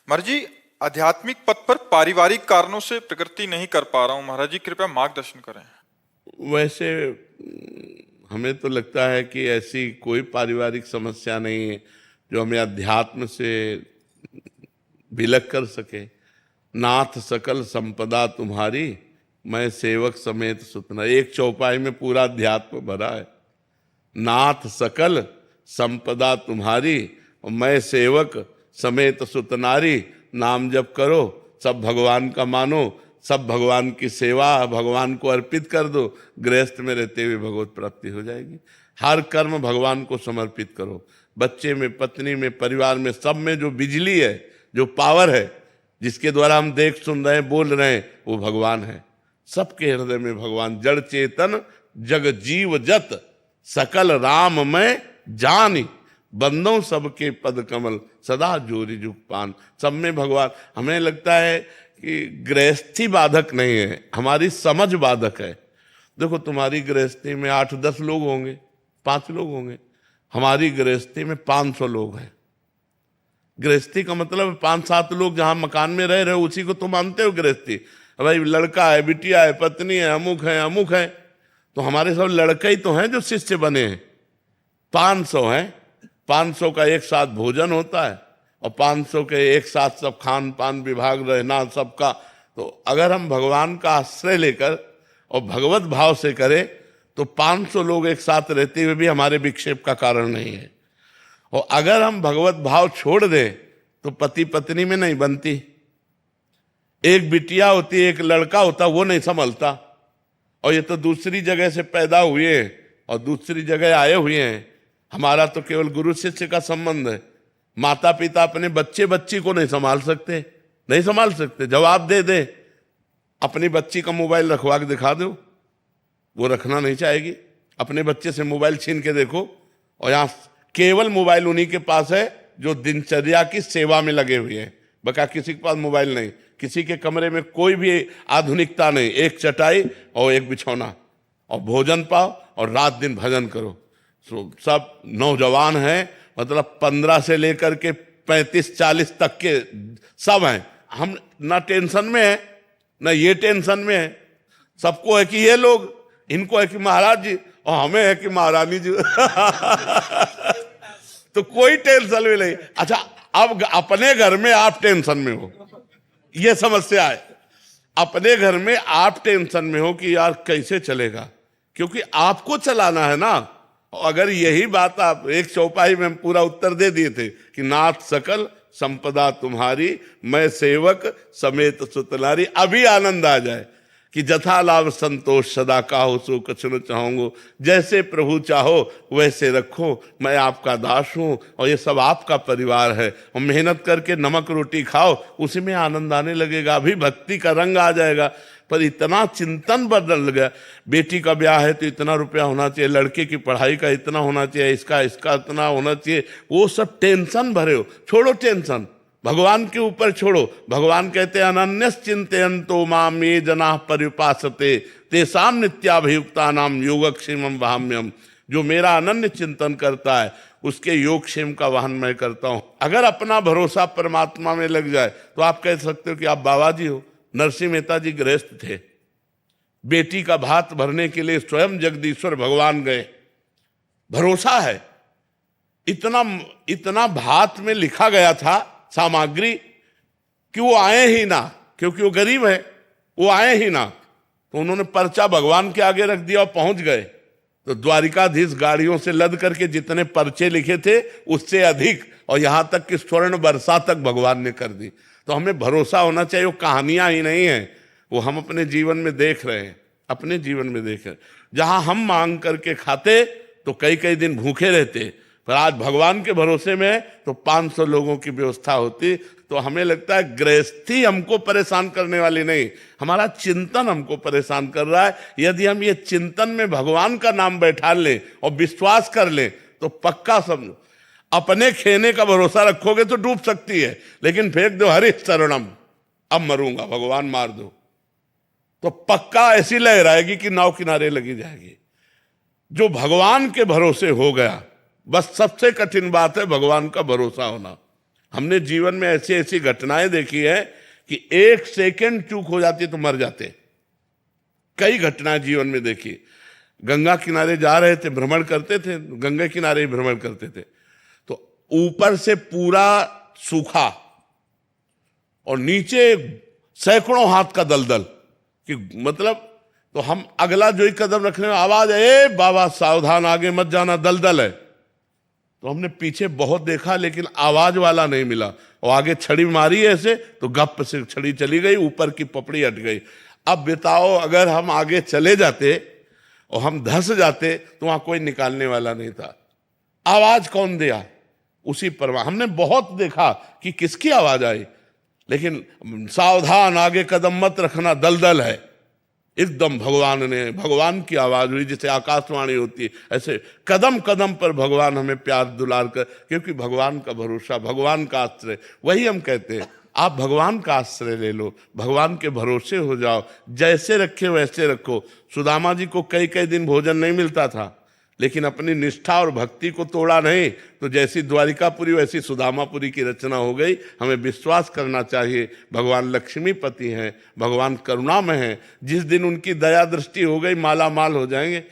महाराज जी, आध्यात्मिक पथ पर पारिवारिक कारणों से प्रगति नहीं कर पा रहा हूँ। महाराज जी कृपया मार्गदर्शन करें। वैसे हमें तो लगता है कि ऐसी कोई पारिवारिक समस्या नहीं है जो हमें अध्यात्म से विलग कर सके। नाथ सकल संपदा तुम्हारी, मैं सेवक समेत सुतना। एक चौपाई में पूरा अध्यात्म भरा है। नाथ सकल संपदा तुम्हारी और मैं सेवक समेत सुतनारी। नाम जप करो, सब भगवान का मानो, सब भगवान की सेवा भगवान को अर्पित कर दो। गृहस्थ में रहते हुए भगवत प्राप्ति हो जाएगी। हर कर्म भगवान को समर्पित करो। बच्चे में, पत्नी में, परिवार में, सब में जो बिजली है, जो पावर है, जिसके द्वारा हम देख सुन रहे हैं, बोल रहे हैं, वो भगवान है। सबके हृदय में भगवान। जड़ चेतन जग जीव जत, सकल राम में जानी। बंदों सबके पद कमल, सदा जोरी जुग पान। सब में भगवान। हमें लगता है कि गृहस्थी बाधक नहीं है, हमारी समझ बाधक है। देखो, तुम्हारी गृहस्थी में 8-10 लोग होंगे, 5 लोग होंगे। हमारी गृहस्थी में 500 लोग हैं। गृहस्थी का मतलब 5-7 लोग जहां मकान में रह रहे हो, उसी को तुम मानते हो गृहस्थी। भाई लड़का है, बिटिया है, पत्नी है, अमुक है, अमुक है। तो हमारे सब लड़के ही तो हैं जो शिष्य बने हैं। 500 हैं। 500 का एक साथ भोजन होता है और 500 के एक साथ सब खान पान विभाग रहना सबका। तो अगर हम भगवान का आश्रय लेकर और भगवत भाव से करें तो 500 लोग एक साथ रहते हुए भी हमारे विक्षेप का कारण नहीं है। और अगर हम भगवत भाव छोड़ दें तो पति पत्नी में नहीं बनती। एक बिटिया होती, एक लड़का होता, वो नहीं संभलता। और ये तो दूसरी जगह से पैदा हुए और दूसरी जगह आए हुए हैं। हमारा तो केवल गुरु शिष्य का संबंध है। माता पिता अपने बच्चे बच्ची को नहीं संभाल सकते, नहीं संभाल सकते। जवाब दे दे, अपनी बच्ची का मोबाइल रखवा के दिखा दो, वो रखना नहीं चाहेगी। अपने बच्चे से मोबाइल छीन के देखो, और यहाँ केवल मोबाइल उन्हीं के पास है जो दिनचर्या की सेवा में लगे हुए हैं। बका किसी के पास मोबाइल नहीं। किसी के कमरे में कोई भी आधुनिकता नहीं। एक चटाई और एक बिछौना, और भोजन पाओ और रात दिन भजन करो। सब नौजवान हैं, मतलब 15 से लेकर के 35-40 तक के सब हैं। हम ना टेंशन में है, ना ये टेंशन में है। सबको है कि ये लोग, इनको है कि महाराज जी, और हमें है कि महारानी जी। तो कोई टेंशन में नहीं। अच्छा, अब अपने घर में आप टेंशन में हो, ये समस्या है। अपने घर में आप टेंशन में हो कि यार कैसे चलेगा, क्योंकि आपको चलाना है ना। अगर यही बात आप एक चौपाई में पूरा उत्तर दे दिए थे कि नाथ सकल संपदा तुम्हारी, मैं सेवक समेत सुतनारी, अभी आनंद आ जाए कि जथा लाभ संतोष सदा काहो सो कछु चाहूंगो। जैसे प्रभु चाहो वैसे रखो, मैं आपका दास हूं और ये सब आपका परिवार है। और मेहनत करके नमक रोटी खाओ, उसी में आनंद आने लगेगा। अभी भक्ति का रंग आ जाएगा। पर इतना चिंतन बदल गया। बेटी का ब्याह है तो इतना रुपया होना चाहिए, लड़के की पढ़ाई का इतना होना चाहिए, इसका इतना होना चाहिए। वो सब टेंशन भरे हो। छोड़ो टेंशन, भगवान के ऊपर छोड़ो। भगवान कहते हैं अनन्यस चिंतयन्तो माम ये जनाः पर्युपासते तेषां नित्याभियुक्तानां योगक्षेमं वहाम्यहम्। जो मेरा अनन्य चिंतन करता है उसके योगक्षेम का वहन मैं करता हूं। अगर अपना भरोसा परमात्मा में लग जाए तो आप कह सकते हो कि आप बाबा जी हो। नरसिंह मेहता जी गृहस्थ थे। बेटी का भात भरने के लिए स्वयं जगदीश्वर भगवान गए। भरोसा है। इतना इतना भात में लिखा गया था सामग्री कि वो आए ही ना, क्योंकि वो गरीब है, वो आए ही ना। तो उन्होंने पर्चा भगवान के आगे रख दिया और पहुंच गए। तो द्वारिकाधीश गाड़ियों से लद करके जितने पर्चे लिखे थे उससे अधिक, और यहां तक कि स्वर्ण वर्षा तक भगवान ने कर दी। तो हमें भरोसा होना चाहिए। वो कहानियां ही नहीं है, वो हम अपने जीवन में देख रहे हैं। अपने जीवन में देख रहे हैं। जहां हम मांग करके खाते तो कई कई दिन भूखे रहते, पर आज भगवान के भरोसे में है तो 500 लोगों की व्यवस्था होती। तो हमें लगता है गृहस्थी हमको परेशान करने वाली नहीं, हमारा चिंतन हमको परेशान कर रहा है। यदि हम ये चिंतन में भगवान का नाम बैठा लें और विश्वास कर लें तो पक्का समझो, अपने खेने का भरोसा रखोगे तो डूब सकती है, लेकिन फेंक दो हरि शरणम, अब मरूंगा, भगवान मार दो, तो पक्का ऐसी लहर आएगी कि नाव किनारे लगी जाएगी। जो भगवान के भरोसे हो गया, बस सबसे कठिन बात है भगवान का भरोसा होना। हमने जीवन में ऐसी ऐसी घटनाएं देखी है कि 1 सेकंड चूक हो जाती तो मर जाते। कई घटनाएं जीवन में देखी। गंगा किनारे जा रहे थे, भ्रमण करते थे, गंगा किनारे ही भ्रमण करते थे, तो ऊपर से पूरा सूखा और नीचे सैकड़ों हाथ का दलदल, कि मतलब तो हम अगला जो ही कदम रखने में आवाज है, ए बाबा सावधान आगे मत जाना दलदल है। तो हमने पीछे बहुत देखा लेकिन आवाज वाला नहीं मिला, और आगे छड़ी मारी ऐसे तो गप से छड़ी चली गई, ऊपर की पपड़ी हट गई। अब बताओ अगर हम आगे चले जाते और हम धंस जाते तो वहां कोई निकालने वाला नहीं था। आवाज कौन दिया? उसी परवाह। हमने बहुत देखा कि किसकी आवाज आई, लेकिन सावधान आगे कदम मत रखना दलदल है, एकदम भगवान की आवाज हुई, जैसे आकाशवाणी होती है, ऐसे कदम कदम पर भगवान हमें प्यार दुलार कर, क्योंकि भगवान का भरोसा, भगवान का आश्रय, वही हम कहते हैं आप भगवान का आश्रय ले लो, भगवान के भरोसे हो जाओ, जैसे रखे वैसे रखो। सुदामा जी को कई कई दिन भोजन नहीं मिलता था, लेकिन अपनी निष्ठा और भक्ति को तोड़ा नहीं, तो जैसी द्वारिकापुरी वैसी सुदामापुरी की रचना हो गई। हमें विश्वास करना चाहिए भगवान लक्ष्मीपति हैं, भगवान करुणामय हैं। जिस दिन उनकी दया दृष्टि हो गई माला माल हो जाएंगे।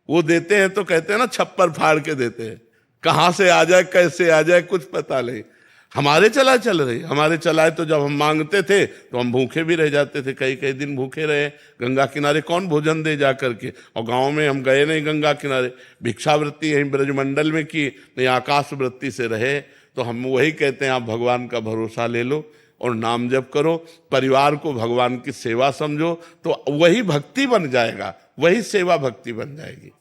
वो देते हैं तो कहते हैं ना, छप्पर फाड़ के देते हैं, कहाँ से आ जाए कैसे आ जाए कुछ पता नहीं। हमारे चला चल रही, हमारे चलाए तो जब हम मांगते थे तो हम भूखे भी रह जाते थे, कई कई दिन भूखे रहे। गंगा किनारे कौन भोजन दे जा करके, और गांव में हम गए नहीं गंगा किनारे, भिक्षावृत्ति यहीं ब्रजमंडल में की, नहीं आकाश वृत्ति से रहे। तो हम वही कहते हैं आप भगवान का भरोसा ले लो और नाम जप करो, परिवार को भगवान की सेवा समझो, तो वही भक्ति बन जाएगा, वही सेवा भक्ति बन जाएगी।